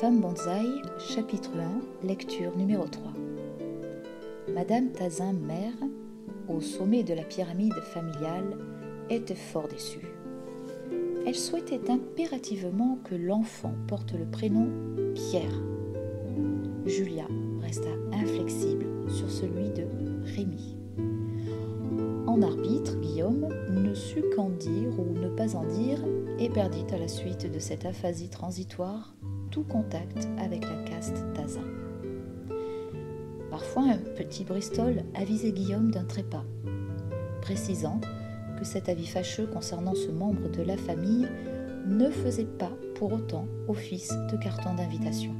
Femme bonsaï, chapitre 1, lecture numéro 3. Madame Tazin mère, au sommet de la pyramide familiale, était fort déçue. Elle souhaitait impérativement que l'enfant porte le prénom Pierre. Julia resta inflexible sur celui de Rémi. En arbitre, Guillaume ne sut qu'en dire ou ne pas en dire et perdit à la suite de cette aphasie transitoire tout contact avec la caste Tazin. Parfois, un petit Bristol avisait Guillaume d'un trépas, précisant que cet avis fâcheux concernant ce membre de la famille ne faisait pas pour autant office de carton d'invitation.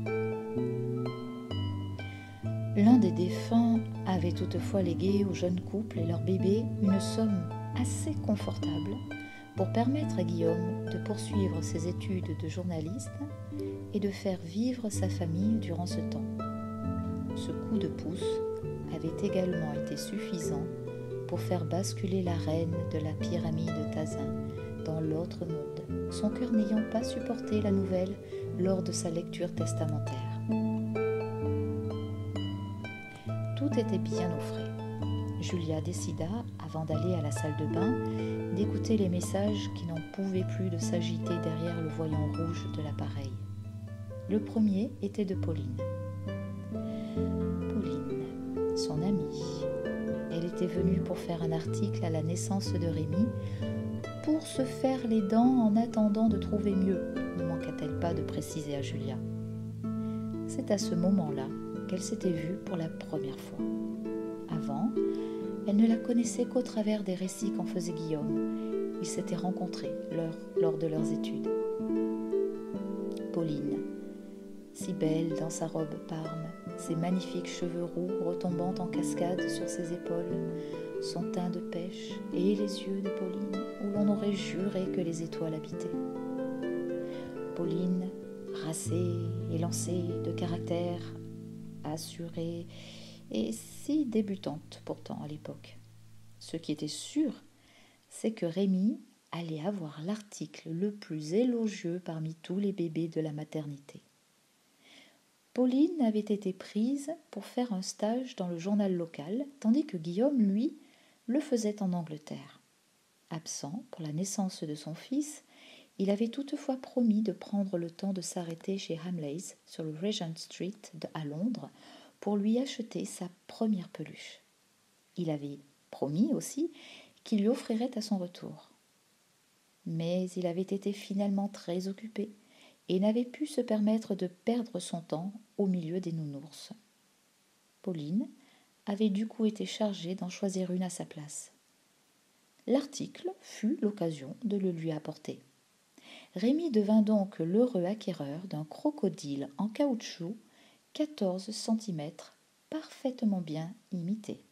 L'un des défunts avait toutefois légué au jeune couple et leur bébé une somme assez confortable pour permettre à Guillaume de poursuivre ses études de journaliste et de faire vivre sa famille durant ce temps. Ce coup de pouce avait également été suffisant pour faire basculer la reine de la pyramide Tazin dans l'autre monde, son cœur n'ayant pas supporté la nouvelle lors de sa lecture testamentaire. Tout était bien au frais. Julia décida, avant d'aller à la salle de bain, d'écouter les messages qui n'en pouvaient plus de s'agiter derrière le voyant rouge de l'appareil. Le premier était de Pauline. Pauline, son amie. Elle était venue pour faire un article à la naissance de Rémi, pour se faire les dents en attendant de trouver mieux, ne manqua-t-elle pas de préciser à Julia. C'est à ce moment-là qu'elle s'était vue pour la première fois. Avant, elle ne la connaissait qu'au travers des récits qu'en faisait Guillaume. Ils s'étaient rencontrés lors de leurs études. Pauline, si belle dans sa robe parme, ses magnifiques cheveux roux retombant en cascade sur ses épaules, son teint de pêche et les yeux de Pauline où l'on aurait juré que les étoiles habitaient. Pauline, racée, élancée, de caractère assuré et si débutante pourtant à l'époque. Ce qui était sûr, c'est que Rémi allait avoir l'article le plus élogieux parmi tous les bébés de la maternité. Pauline avait été prise pour faire un stage dans le journal local, tandis que Guillaume, lui, le faisait en Angleterre. Absent pour la naissance de son fils, il avait toutefois promis de prendre le temps de s'arrêter chez Hamleys, sur le Regent Street à Londres, pour lui acheter sa première peluche. Il avait promis aussi qu'il lui offrirait à son retour. Mais il avait été finalement très occupé et n'avait pu se permettre de perdre son temps au milieu des nounours. Pauline avait du coup été chargée d'en choisir une à sa place. L'article fut l'occasion de le lui apporter. Rémi devint donc l'heureux acquéreur d'un crocodile en caoutchouc 14 cm, parfaitement bien imité.